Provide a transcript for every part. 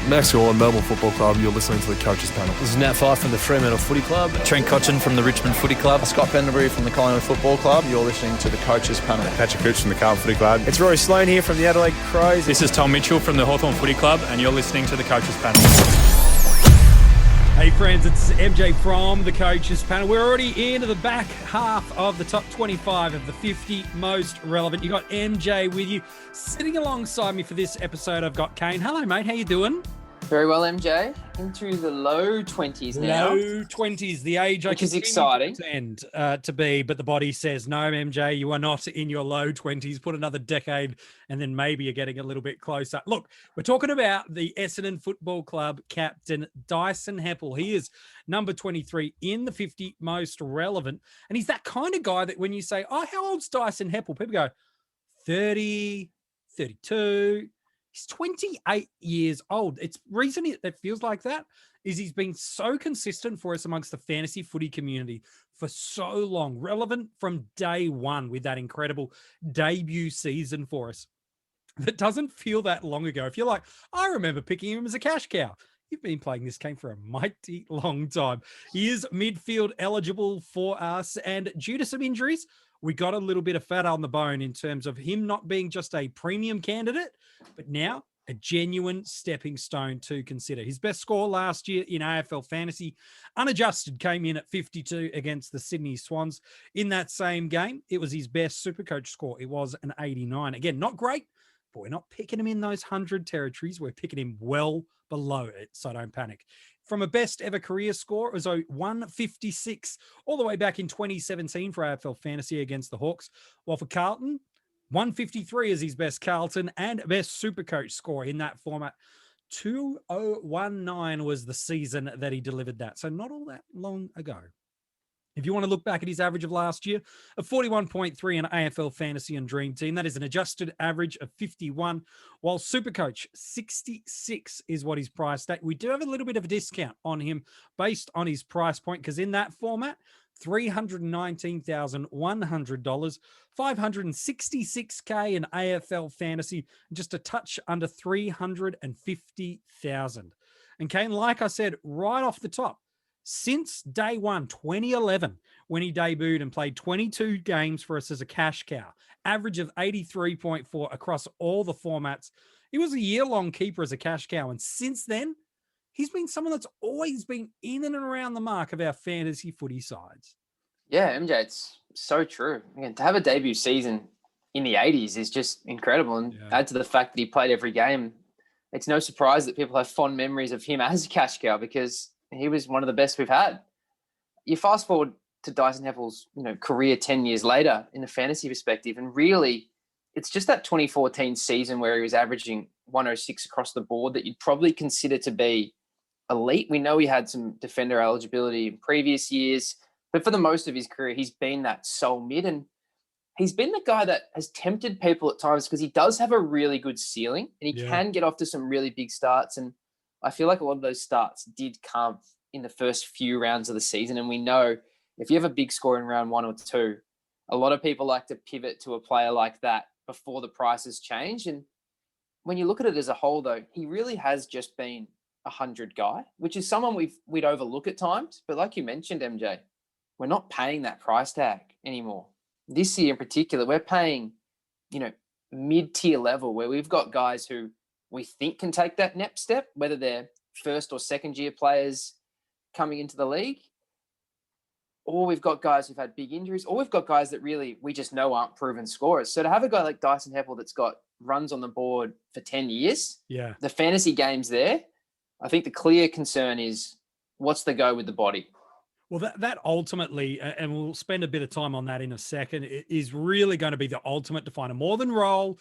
Max Gorlin, Melbourne Football Club. You're listening to the Coaches Panel. This is Nat Fyfe from the Fremantle Footy Club. Trent Cotchin from the Richmond Footy Club. Scott Pendlebury from the Collingwood Football Club. You're listening to the Coaches Panel. Patrick Cooch from the Carlton Footy Club. It's Rory Sloane here from the Adelaide Crows. This is Tom Mitchell from the Hawthorn Footy Club, and you're listening to the Coaches Panel. Hey friends, it's MJ from the Coaches Panel. We're already into the back half of the top 25 of the 50 most relevant. You got MJ with you. Sitting alongside me for this episode, I've got Kane. Hello, mate. How you doing? Very well, MJ. Into the low 20s now. Low 20s, the age which is exciting. To be, but the body says, no, MJ, you are not in your low 20s. Put another decade and then maybe you're getting a little bit closer. Look, we're talking about the Essendon Football Club captain, Dyson Heppell. He is number 23 in the 50 most relevant. And he's that kind of guy that when you say, oh, how old's Dyson Heppell? People go, 30, 32. He's 28 years old. It's reason it feels like that is he's been so consistent for us amongst the fantasy footy community for so long, relevant from day one with that incredible debut season for us. That doesn't feel that long ago. If you're like, I remember picking him as a cash cow. You've been playing this game for a mighty long time. He is midfield eligible for us, and due to some injuries, we got a little bit of fat on the bone in terms of him not being just a premium candidate, but now a genuine stepping stone to consider. His best score last year in AFL Fantasy, unadjusted, came in at 52 against the Sydney Swans. In that same game, it was his best SuperCoach score. It was an 89. Again, not great, but we're not picking him in those 100 territories. We're picking him well below it, so don't panic. From a best ever career score, it was a 156 all the way back in 2017 for AFL Fantasy against the Hawks. While for Carlton, 153 is his best Carlton and best SuperCoach score in that format. 2019 was the season that he delivered that. So not all that long ago. If you want to look back at his average of last year, a 41.3 in AFL Fantasy and Dream Team, that is an adjusted average of 51, while SuperCoach 66 is what he's priced at. We do have a little bit of a discount on him based on his price point, because in that format, $319,100, $566K in AFL Fantasy, just a touch under $350,000. And Kane, like I said, right off the top, since day one, 2011, when he debuted and played 22 games for us as a cash cow, average of 83.4 across all the formats. He was a year-long keeper as a cash cow. And since then, he's been someone that's always been in and around the mark of our fantasy footy sides. Yeah, MJ, it's so true. Again, to have a debut season in the 80s is just incredible. And add to the fact that he played every game, it's no surprise that people have fond memories of him as a cash cow, because he was one of the best we've had. You fast forward to Dyson Heppell's, career 10 years later in a fantasy perspective, and really it's just that 2014 season where he was averaging 106 across the board that you'd probably consider to be elite. We know he had some defender eligibility in previous years, but for the most of his career, he's been that sole mid, and he's been the guy that has tempted people at times because he does have a really good ceiling and he can get off to some really big starts. And I feel like a lot of those starts did come in the first few rounds of the season. And we know if you have a big score in round 1 or 2, a lot of people like to pivot to a player like that before the prices change. And when you look at it as a whole, though, he really has just been a 100 guy, which is someone we'd overlook at times. But like you mentioned, MJ, we're not paying that price tag anymore. This year in particular, we're paying, mid-tier level where we've got guys who we think can take that next step, whether they're first or second year players coming into the league, or we've got guys who've had big injuries, or we've got guys that really we just know aren't proven scorers. So to have a guy like Dyson Heppell that's got runs on the board for 10 years, the fantasy game's there. I think the clear concern is what's the go with the body? Well, that ultimately, and we'll spend a bit of time on that in a second, is really going to be the ultimate definer. More than role,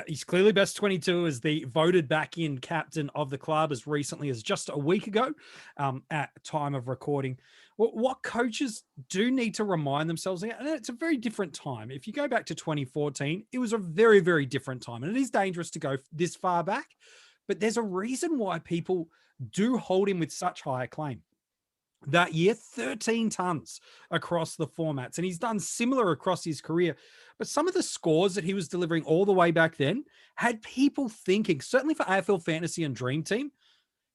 he's clearly best 22 as the voted back in captain of the club as recently as just a week ago at time of recording. What coaches do need to remind themselves, and it's a very different time. If you go back to 2014, it was a very, very different time. And it is dangerous to go this far back, but there's a reason why people do hold him with such high acclaim. That year, 13 tons across the formats. And he's done similar across his career. But some of the scores that he was delivering all the way back then had people thinking, certainly for AFL Fantasy and Dream Team,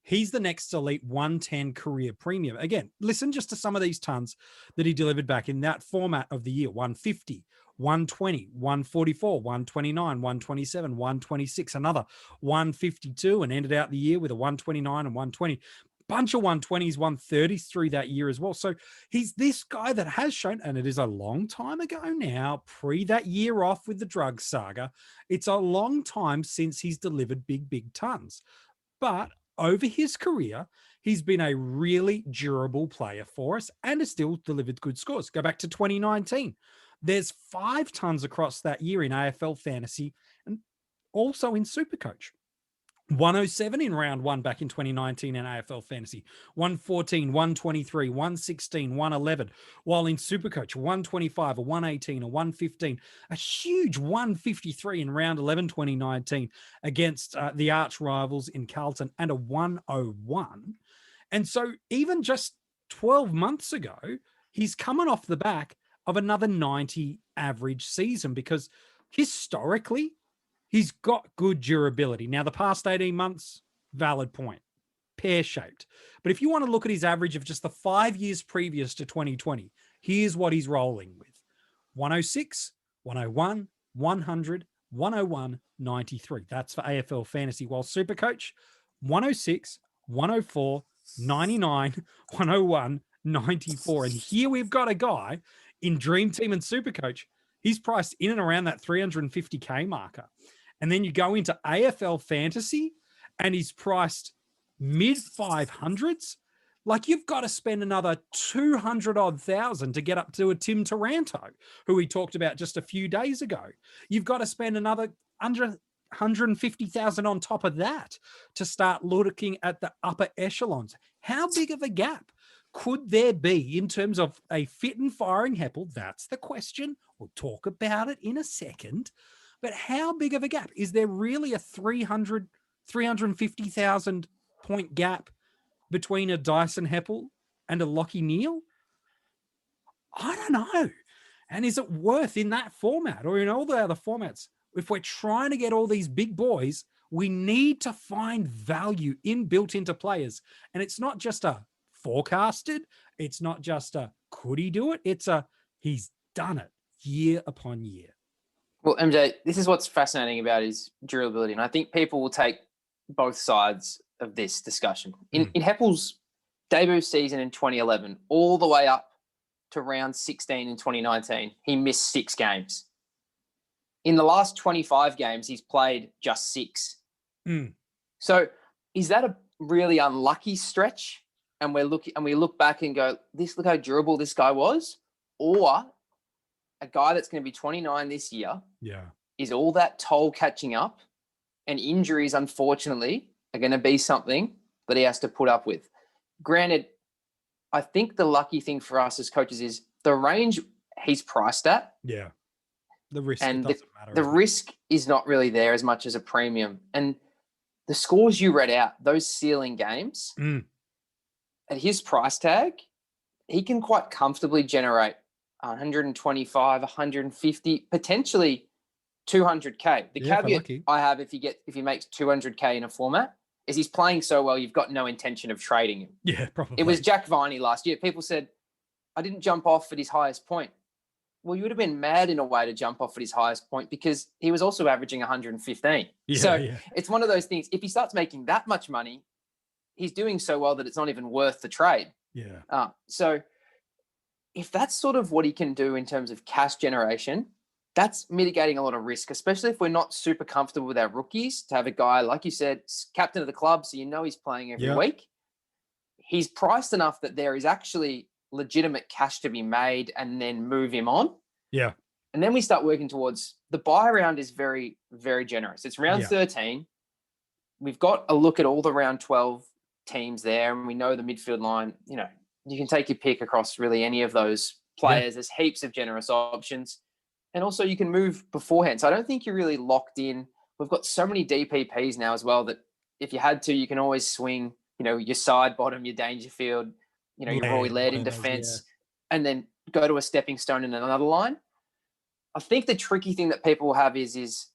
He's the next elite 110 career premium. Again, listen just to some of these tons that he delivered back in that format of the year: 150, 120, 144, 129, 127, 126, another 152, and ended out the year with a 129 and 120. Bunch of 120s, 130s through that year as well. So he's this guy that has shown, and it is a long time ago now, pre that year off with the drug saga. It's a long time since he's delivered big tons. But over his career, he's been a really durable player for us and has still delivered good scores. Go back to 2019. There's 5 tons across that year in AFL Fantasy and also in SuperCoach. 107 in round 1 back in 2019 in AFL Fantasy, 114, 123, 116, 111, while in SuperCoach, 125, a 118, a 115, a huge 153 in round 11 2019 against the arch rivals in Carlton, and a 101. And so even just 12 months ago, he's coming off the back of another 90 average season, because historically, he's got good durability. Now, the past 18 months, valid point, pear-shaped. But if you want to look at his average of just the 5 years previous to 2020, here's what he's rolling with: 106, 101, 100, 101, 93. That's for AFL Fantasy. While SuperCoach, 106, 104, 99, 101, 94. And here we've got a guy in Dream Team and SuperCoach. He's priced in and around that 350K marker. And then you go into AFL Fantasy and he's priced mid 500s. Like, you've got to spend another 200 odd thousand to get up to a Tim Taranto, who we talked about just a few days ago. You've got to spend another 150,000 on top of that to start looking at the upper echelons. How big of a gap could there be in terms of a fit and firing Heppell? That's the question. We'll talk about it in a second. But how big of a gap? Is there really a 350,000 point gap between a Dyson Heppell and a Lachie Neale? I don't know. And is it worth in that format or in all the other formats? If we're trying to get all these big boys, we need to find value built into players. And it's not just a forecasted. It's not just a could he do it? It's a he's done it year upon year. Well, MJ, this is what's fascinating about his durability. And I think people will take both sides of this discussion. In Heppell's debut season in 2011, all the way up to round 16 in 2019, he missed 6 games. In the last 25 games, he's played just 6. So is that a really unlucky stretch? And we look back and go, look how durable this guy was? Or a guy that's going to be 29 this year, is all that toll catching up, and injuries, unfortunately, are going to be something that he has to put up with. Granted, I think the lucky thing for us as coaches is the range he's priced at. Yeah. The risk and doesn't matter. The risk is not really there as much as a premium. And the scores you read out, those ceiling games, at his price tag, he can quite comfortably generate 125, 150, potentially 200K. The caveat I have, if he makes 200K in a format, is he's playing so well, you've got no intention of trading him. Yeah, probably. It was Jack Viney last year. People said, I didn't jump off at his highest point. Well, you would have been mad in a way to jump off at his highest point, because he was also averaging 115. It's one of those things. If he starts making that much money, he's doing so well that it's not even worth the trade. So if that's sort of what he can do in terms of cash generation, that's mitigating a lot of risk, especially if we're not super comfortable with our rookies, to have a guy, like you said, captain of the club, so you know he's playing every week. He's priced enough that there is actually legitimate cash to be made, and then move him on. And then we start working towards the buy round is very, very generous. It's round 13. We've got a look at all the round 12 teams there, and we know the midfield line, you can take your pick across really any of those players. There's heaps of generous options. And also you can move beforehand. So I don't think you're really locked in. We've got so many DPPs now as well that if you had to, you can always swing, your side bottom, your Dangerfield, your Roy Laird in defence, and then go to a stepping stone in another line. I think the tricky thing that people will have is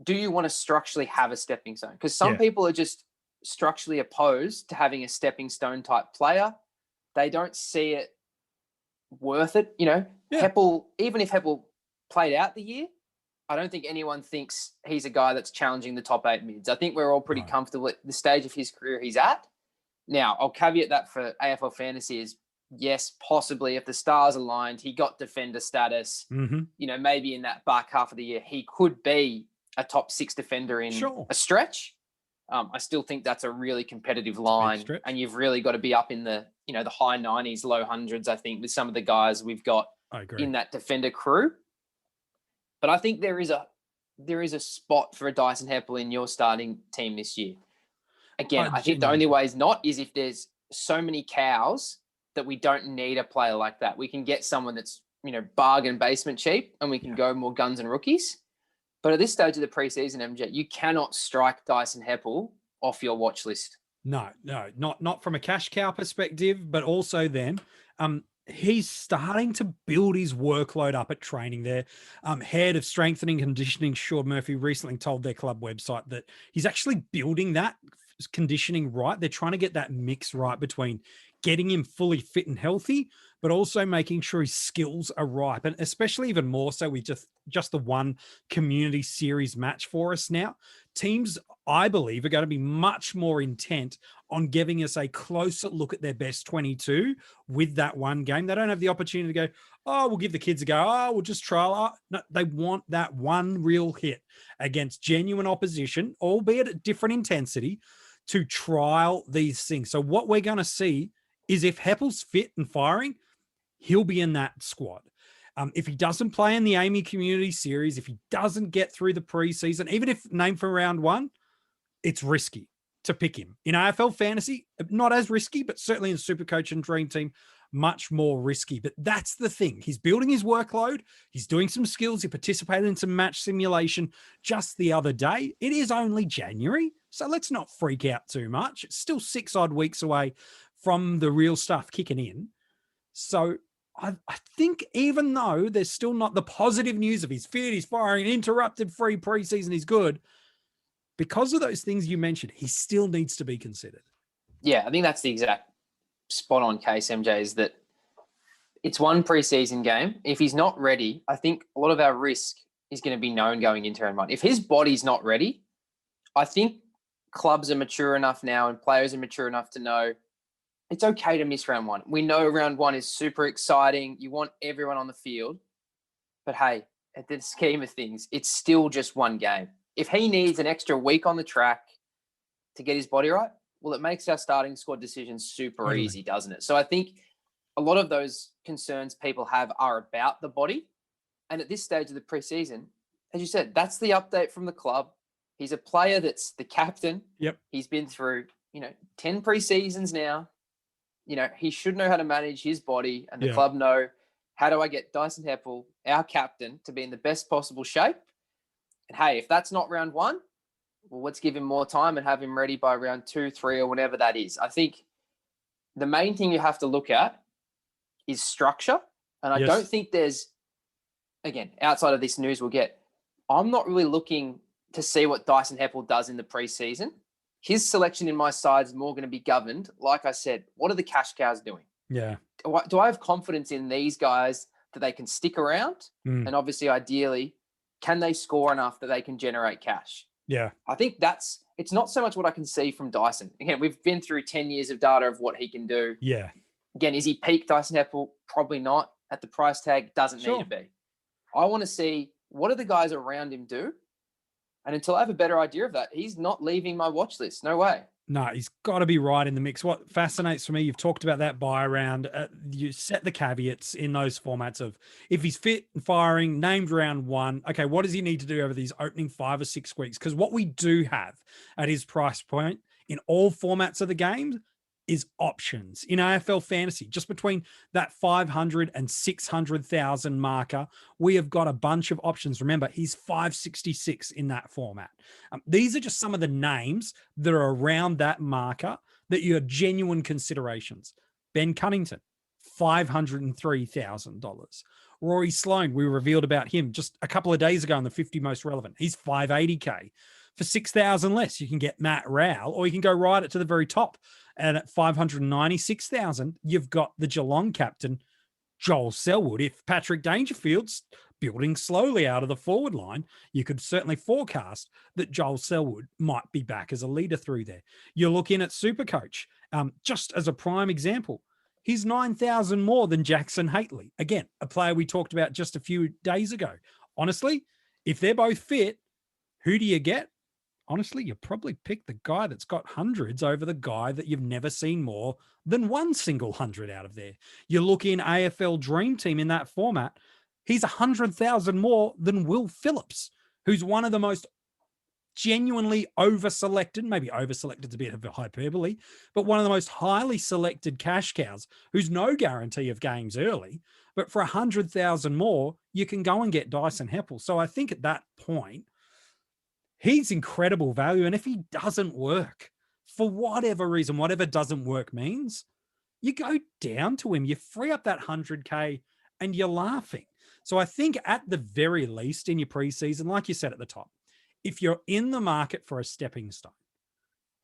do you want to structurally have a stepping stone? Because some people are just structurally opposed to having a stepping stone type player. They don't see it worth it. Heppell, even if Heppell played out the year, I don't think anyone thinks he's a guy that's challenging the top 8 mids. I think we're all pretty comfortable at the stage of his career he's at. Now, I'll caveat that for AFL Fantasy is, yes, possibly if the stars aligned, he got defender status, maybe in that back half of the year, he could be a top 6 defender in a stretch. I still think that's a really competitive line, and you've really got to be up in the, the high 90s, low hundreds, I think, with some of the guys we've got in that defender crew. But I think there is a spot for a Dyson Heppell in your starting team this year. Again, I think the only way is not is if there's so many cows that we don't need a player like that. We can get someone that's, bargain basement cheap, and we can go more guns and rookies. But at this stage of the preseason, MJ, you cannot strike Dyson Heppell off your watch list. No, not from a cash cow perspective, but also then he's starting to build his workload up at training there. Head of strengthening and conditioning, Sean Murphy, recently told their club website that he's actually building that conditioning right. They're trying to get that mix right between getting him fully fit and healthy, but also making sure his skills are ripe. And especially even more so with just the one community series match for us now. Teams, I believe, are going to be much more intent on giving us a closer look at their best 22 with that one game. They don't have the opportunity to go, oh, we'll give the kids a go. Oh, we'll just trial. No, they want that one real hit against genuine opposition, albeit at different intensity, to trial these things. So what we're going to see is if Heppell's fit and firing, he'll be in that squad. If he doesn't play in the Amy Community Series, if he doesn't get through the preseason, even if named for round 1, it's risky to pick him. In AFL Fantasy, not as risky, but certainly in SuperCoach and DreamTeam, much more risky. But that's the thing. He's building his workload. He's doing some skills. He participated in some match simulation just the other day. It is only January, so let's not freak out too much. It's still 6 odd weeks away from the real stuff kicking in. So I think even though there's still not the positive news of he's fit, he's firing, interrupted free preseason, he's good, because of those things you mentioned, he still needs to be considered. Yeah, I think that's the exact spot on case, MJ, is that it's one preseason game. If he's not ready, I think a lot of our risk is going to be known going into round 1. If his body's not ready, I think clubs are mature enough now and players are mature enough to know it's okay to miss round 1. We know round 1 is super exciting. You want everyone on the field. But hey, at the scheme of things, it's still just one game. If he needs an extra week on the track to get his body right, well, it makes our starting squad decisions super easy, doesn't it? So I think a lot of those concerns people have are about the body. And at this stage of the preseason, as you said, that's the update from the club. He's a player that's the captain. Yep. He's been through, 10 preseasons now. He should know how to manage his body, and the club know, how do I get Dyson Heppell, our captain, to be in the best possible shape? And hey, if that's not round 1, well, let's give him more time and have him ready by round 2, 3, or whatever that is. I think the main thing you have to look at is structure. And I don't think there's, again, outside of this news we'll get, I'm not really looking to see what Dyson Heppell does in the preseason. His selection in my side is more going to be governed. Like I said, what are the cash cows doing? Yeah. Do I have confidence in these guys that they can stick around? And obviously, ideally, can they score enough that they can generate cash? Yeah. I think it's not so much what I can see from Dyson. Again, we've been through 10 years of data of what he can do. Yeah. Again, is he peak Dyson Heppell? Probably not. At the price tag, doesn't need to be. I want to see what do the guys around him do? And until I have a better idea of that, he's not leaving my watch list. No way. No, he's got to be right in the mix. What fascinates for me, you've talked about that buy around. You set the caveats in those formats of if he's fit and firing, named round 1. Okay, what does he need to do over these opening 5 or 6 weeks? Because what we do have at his price point in all formats of the game is options. In AFL Fantasy, just between that 500 and 600,000 marker, we have got a bunch of options. Remember, he's 566 in that format. These are just some of the names that are around that marker that you are genuine considerations. Ben Cunnington, $503,000. Rory Sloane, we revealed about him just a couple of days ago in the 50 most relevant. He's 580K. For 6,000 less, you can get Matt Rowell, or you can go right to the very top. And at 596,000, you've got the Geelong captain, Joel Selwood. If Patrick Dangerfield's building slowly out of the forward line, you could certainly forecast that Joel Selwood might be back as a leader through there. You're looking at SuperCoach, just as a prime example. He's 9,000 more than Jackson Haitley. Again, a player we talked about just a few days ago. Honestly, if they're both fit, who do you get? Honestly, you probably pick the guy that's got hundreds over the guy that you've never seen more than one single hundred out of there. You look in AFL DreamTeam in that format, he's 100,000 more than Will Phillips, who's one of the most genuinely over-selected, maybe over-selected is a bit of a hyperbole, but one of the most highly selected cash cows, who's no guarantee of games early. But for 100,000 more, you can go and get Dyson Heppell. So I think at that point, he's incredible value. And if he doesn't work, for whatever reason, whatever doesn't work means, you go down to him, you free up that 100K and you're laughing. So I think at the very least in your preseason, like you said at the top, if you're in the market for a stepping stone,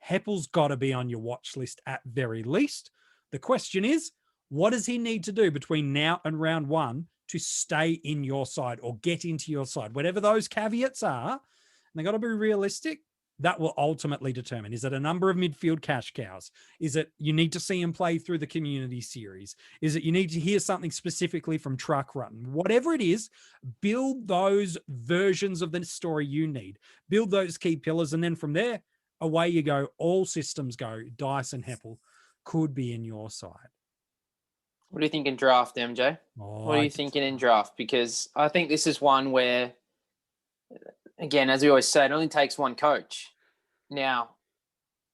Heppell's got to be on your watch list at very least. The question is, what does he need to do between now and round one to stay in your side or get into your side? Whatever those caveats are, and they got to be realistic, that will ultimately determine. Is it a number of midfield cash cows? Is it you need to see him play through the community series? Is it you need to hear something specifically from Truck Rutten? Whatever it is, build those versions of the story you need. Build those key pillars, and then from there, away you go. All systems go. Dyson Heppell could be in your side. What do you think in draft, MJ? What are you thinking in draft? Because I think this is one where, again, as we always say, it only takes one coach. Now,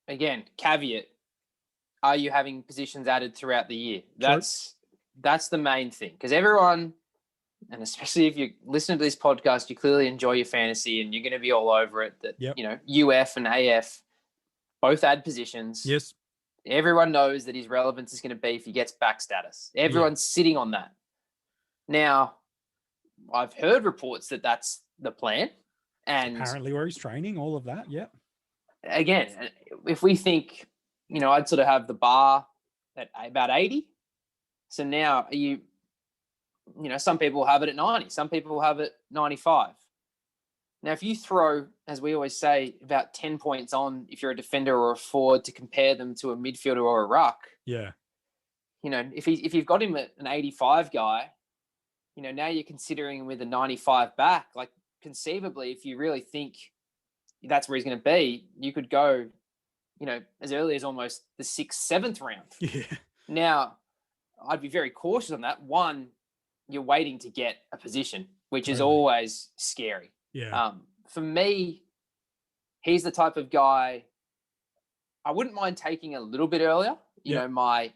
again, caveat, are you having positions added throughout the year? That's the main thing. Because everyone, and especially if you listen to this podcast, you clearly enjoy your fantasy and you're going to be all over it that, UF and AF both add positions. Yes. Everyone knows that his relevance is going to be if he gets back status. Everyone's sitting on that. Now, I've heard reports that that's the plan. And apparently where he's training, all of that. Yeah. Again, if we think, I'd sort of have the bar at about 80. So now some people have it at 90. Some people have it 95. Now, if you throw, as we always say, about 10 points on, if you're a defender or a forward, to compare them to a midfielder or a ruck. Yeah. If you've got him at an 85 guy, now you're considering him with a 95 back. Like, conceivably, if you really think that's where he's going to be, you could go, as early as almost the 6th, 7th round. Yeah. Now, I'd be very cautious on that. One, you're waiting to get a position, which is always scary. Yeah. For me, he's the type of guy I wouldn't mind taking a little bit earlier. My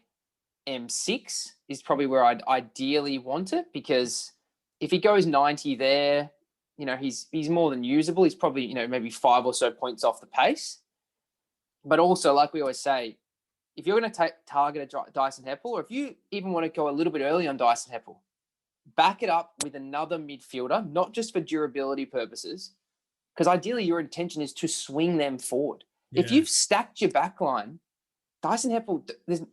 M6 is probably where I'd ideally want it, because if he goes 90 there, he's more than usable. He's probably, maybe 5 or so points off the pace. But also, like we always say, if you're going to target a Dyson Heppell, or if you even want to go a little bit early on Dyson Heppell, back it up with another midfielder, not just for durability purposes, because ideally your intention is to swing them forward. Yeah. If you've stacked your back line, Dyson Heppell,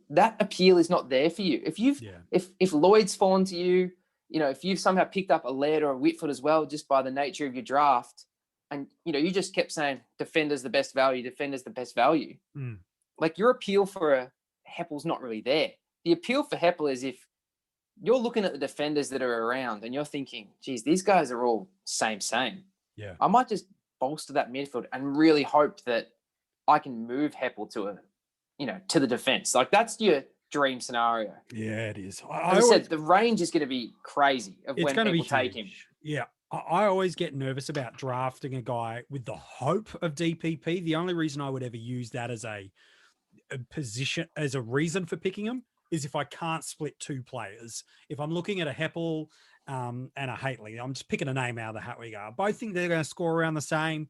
that appeal is not there for you. If Lloyd's fallen to you, if you've somehow picked up a Laird or a Whitfield as well, just by the nature of your draft, and, you just kept saying defender's the best value, like your appeal for a Heppell's not really there. The appeal for Heppell is if you're looking at the defenders that are around and you're thinking, geez, these guys are all same. Yeah. I might just bolster that midfield and really hope that I can move Heppell to to the defense. Like, that's your dream scenario. Yeah, it is. As I said, the range is going to be crazy of when people take him. Yeah. I always get nervous about drafting a guy with the hope of DPP. The only reason I would ever use that as a position, as a reason for picking him, is if I can't split two players. If I'm looking at a Heppell and a Haitley, I'm just picking a name out of the hat we go. I both think they're going to score around the same.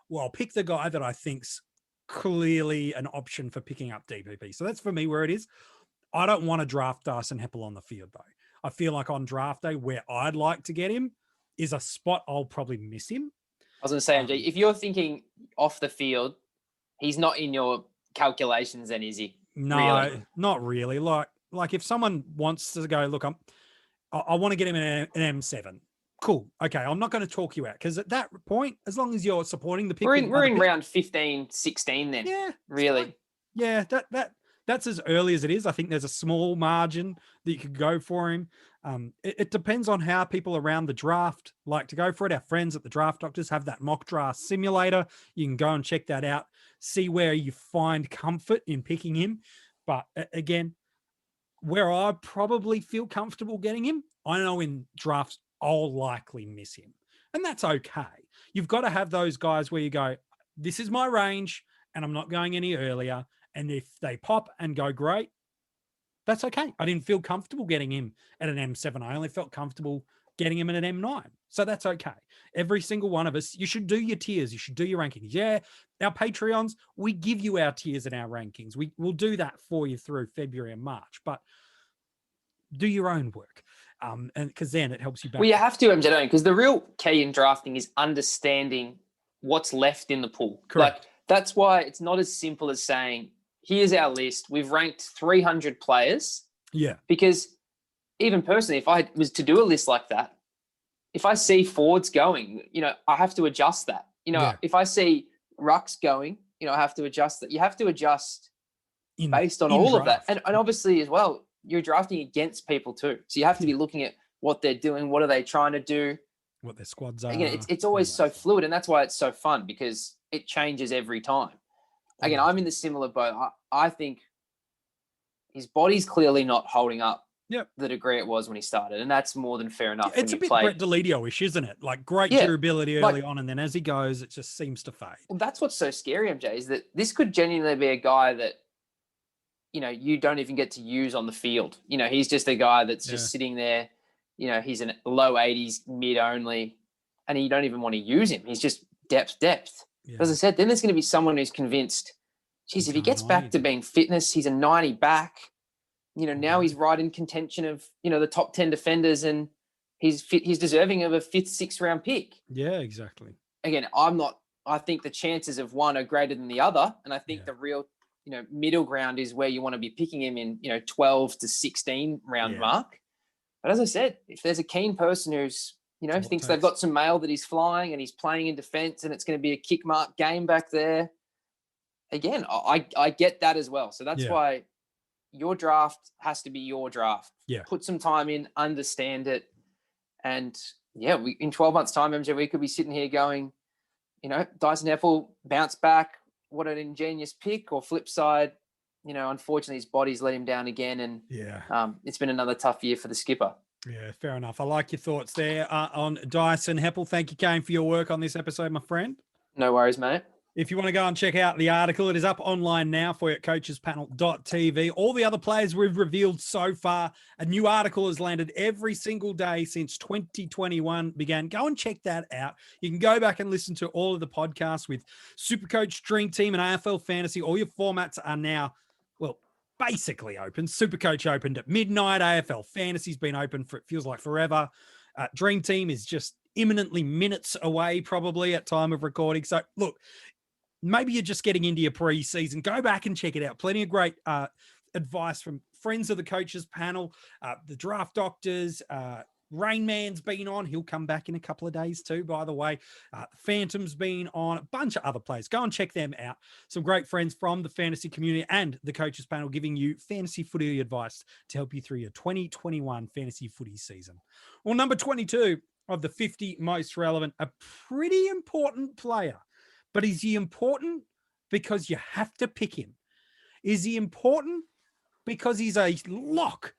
Well, I'll pick the guy that I think's clearly an option for picking up DPP. So that's for me where it is. I don't want to draft Dyson Heppell on the field, though. I feel like on draft day, where I'd like to get him is a spot I'll probably miss him. was going to say, MJ, if you're thinking off the field, he's not in your calculations then, is he? No, really? Not really. Like if someone wants to go, look, I want to get him an M7. Cool. Okay, I'm not going to talk you out because at that point, as long as you're supporting the pick, we're in round 15, 16 then. Yeah, really. Yeah, that's as early as it is. I think there's a small margin that you could go for him. It depends on how people around the draft like to go for it. Our friends at the Draft Doctors have that mock draft simulator. You can go and check that out, see where you find comfort in picking him. But again, where I probably feel comfortable getting him, I know in drafts I'll likely miss him. And that's okay. You've got to have those guys where you go, this is my range and I'm not going any earlier. And if they pop and go great, that's okay. I didn't feel comfortable getting him at an M7. I only felt comfortable getting him at an M9. So that's okay. Every single one of us, you should do your tiers. You should do your rankings. Yeah, our Patreons, we give you our tiers and our rankings. We'll do that for you through February and March. But do your own work. And because then it helps you back. Well, you have to, MJ, because the real key in drafting is understanding what's left in the pool. Correct. Like, that's why it's not as simple as saying, here's our list. We've ranked 300 players. Yeah. Because even personally, if I was to do a list like that, if I see forwards going, I have to adjust that. If I see rucks going, I have to adjust that. You have to adjust based on all of that. And obviously as well, you're drafting against people too. So you have to be looking at what they're doing. What are they trying to do? What their squads are. Again, it's always so fluid. And that's why it's so fun because it changes every time. Again, I'm in the similar boat. I think his body's clearly not holding up the degree it was when he started. And that's more than fair enough. It's a bit Brett Deledio-ish, isn't it? Like great durability early on. And then as he goes, it just seems to fade. Well, that's what's so scary, MJ, is that this could genuinely be a guy that, you don't even get to use on the field. He's just a guy that's just sitting there. He's in low 80s, mid only, and you don't even want to use him. He's just depth. Yeah. As I said, then there's going to be someone who's convinced, geez, if he gets back to being fitness, he's a 90 back. Now he's right in contention of, the top 10 defenders and he's deserving of a 5th, 6th round pick. Yeah, exactly. Again, I think the chances of one are greater than the other. And I think the real, middle ground is where you want to be picking him in, 12 to 16 round mark. But as I said, if there's a keen person who's, thinks they've got some mail that he's flying and he's playing in defense and it's going to be a kick mark game back there. Again, I get that as well. So that's why your draft has to be your draft. Yeah. Put some time in, understand it. And in 12 months time, MJ, we could be sitting here going, Dyson Heppell bounced back. What an ingenious pick, or flip side, unfortunately his body's let him down again. And it's been another tough year for the skipper. Yeah, fair enough. I like your thoughts there on Dyson Heppell. Thank you, Kane, for your work on this episode, my friend. No worries, mate. If you want to go and check out the article, it is up online now for you at coachespanel.tv. All the other players we've revealed so far, a new article has landed every single day since 2021 began. Go and check that out. You can go back and listen to all of the podcasts with SuperCoach, DreamTeam, and AFL Fantasy. All your formats are now, basically open. SuperCoach opened at midnight. AFL Fantasy's been open for, it feels like forever. DreamTeam is just imminently minutes away, probably at time of recording. So look, maybe you're just getting into your preseason. Go back and check it out. Plenty of great advice from friends of the coaches panel, the Draft Doctors. Rain Man's been on. He'll come back in a couple of days too, by the way. Phantom's been on. A bunch of other players. Go and check them out. Some great friends from the fantasy community and the coaches panel giving you fantasy footy advice to help you through your 2021 fantasy footy season. Well, number 22 of the 50 most relevant, a pretty important player. But is he important because you have to pick him? Is he important because he's a lock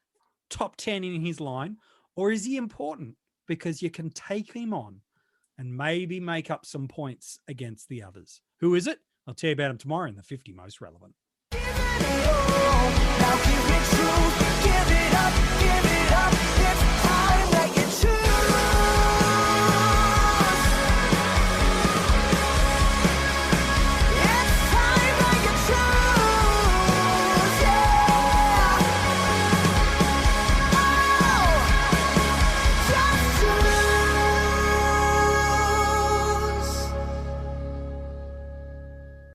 top 10 in his line? Or is he important because you can take him on and maybe make up some points against the others? Who is it? I'll tell you about him tomorrow in the 50 most relevant. Give it all, now give it truth, give it up,